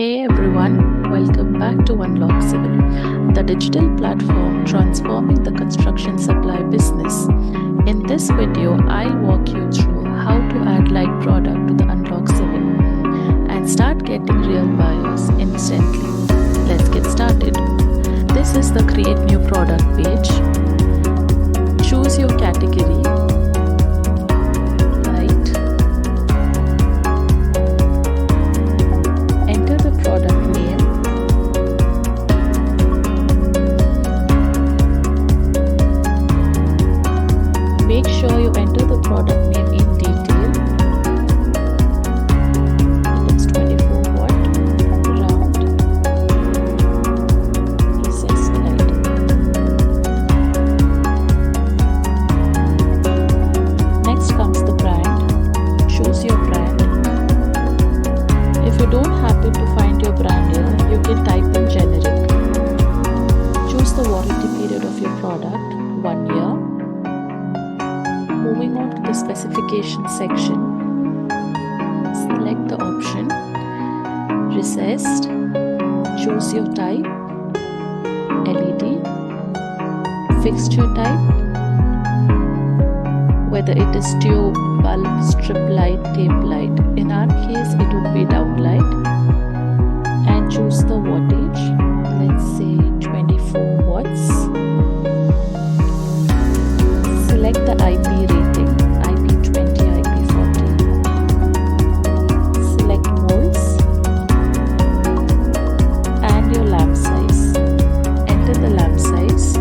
Hey everyone, welcome back to Unlock Civil, the digital platform transforming the construction supply business. In this video, I'll walk you through how to add light product to the Unlock Civil and start getting real buyers instantly. Let's get started. This is the Create New Product page. Choose your category. Make sure you enter the product name in detail. It's 24 watt, round, recessed light. Next comes the brand. Choose your brand. If you don't happen to find your brand here, you can type in generic. Choose the warranty period of your product, 1 year. Moving on to the specification section, select the option recessed, choose your type, LED, fixture type, whether it is tube, bulb, strip light, tape light. In our case it would be downlight, and choose the wattage, let's say 24 watts. Select the IP rating, IP20, IP40. Select volts and your lamp size. Enter the lamp size,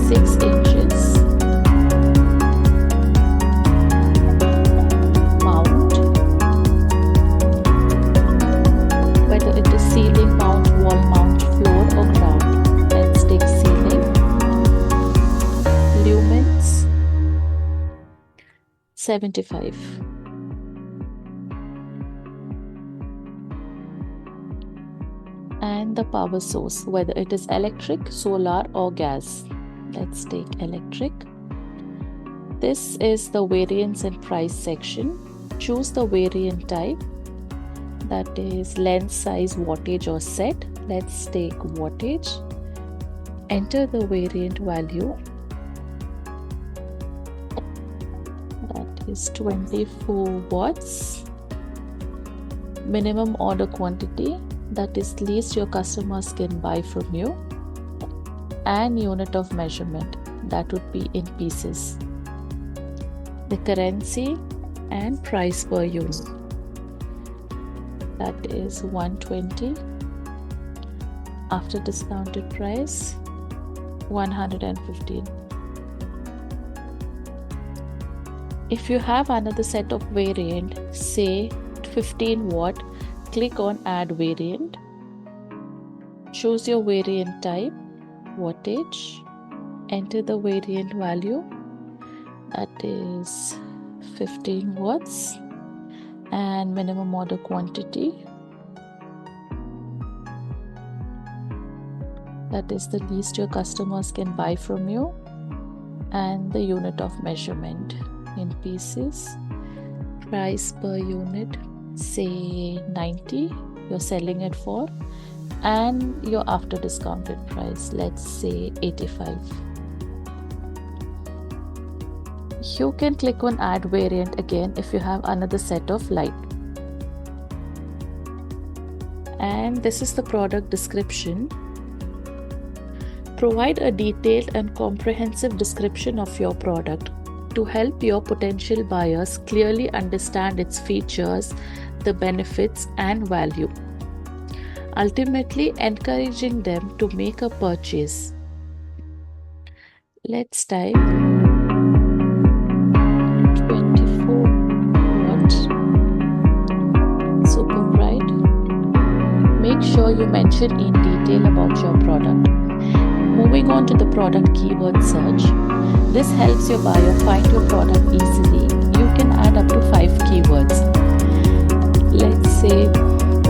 6 inches. Mount, whether it is ceiling mount, wall mount, floor or ground. Let's take ceiling. Lumens 75. And the power source, whether it is electric, solar or gas. Let's take electric. This is the variants and price section. Choose the variant type, that is length, size, wattage or set. Let's take wattage. Enter the variant value, is 24 watts. Minimum order quantity, that is least your customers can buy from you, and unit of measurement, that would be in pieces. The currency and price per unit, that is 120. After discounted price, 115. If you have another set of variant, say 15 watt, click on add variant. Choose your variant type, wattage. Enter the variant value, that is 15 watts, and minimum order quantity, that is the least your customers can buy from you, and the unit of measurement in pieces. Price per unit, say 90 you're selling it for, and your after discounted price, let's say 85. You can click on add variant again if you have another set of light. And this is the product description. Provide a detailed and comprehensive description of your product to help your potential buyers clearly understand its features, the benefits and value, ultimately encouraging them to make a purchase. Let's type 24 watt super bright. Make sure you mention in detail about your product. Moving on to the product keyword search. This helps your buyer find your product easily. You can add up to 5 keywords. Let's say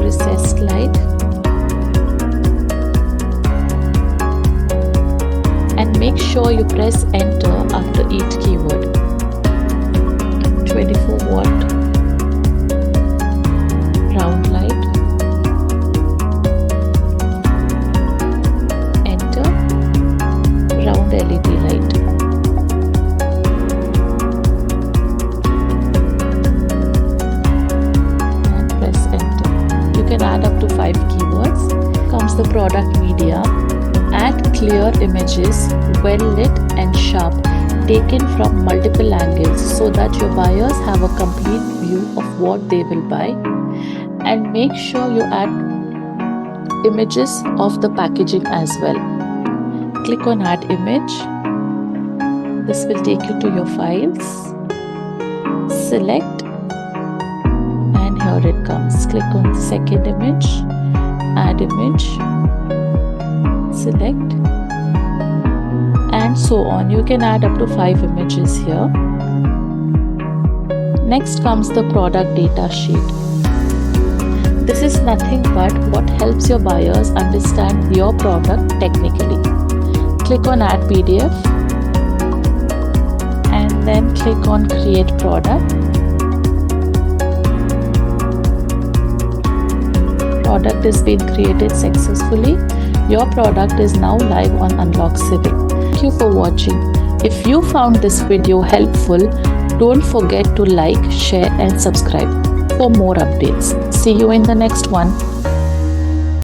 recessed light, and make sure you press enter after each keyword. 24 watt the product media. Add clear images, well lit and sharp, taken from multiple angles so that your buyers have a complete view of what they will buy. And make sure you add images of the packaging as well. Click on add image. This will take you to your files. Select and here it comes. Click on the second image, add image, select and so on. You can add up to 5 images here. Next comes the product data sheet. This is nothing but what helps your buyers understand your product technically. Click on add PDF and then click on create product. Product is being created successfully. Your product is now live on Unlock Civil. Thank you for watching. If you found this video helpful, don't forget to like, share and subscribe for more updates. See you in the next one.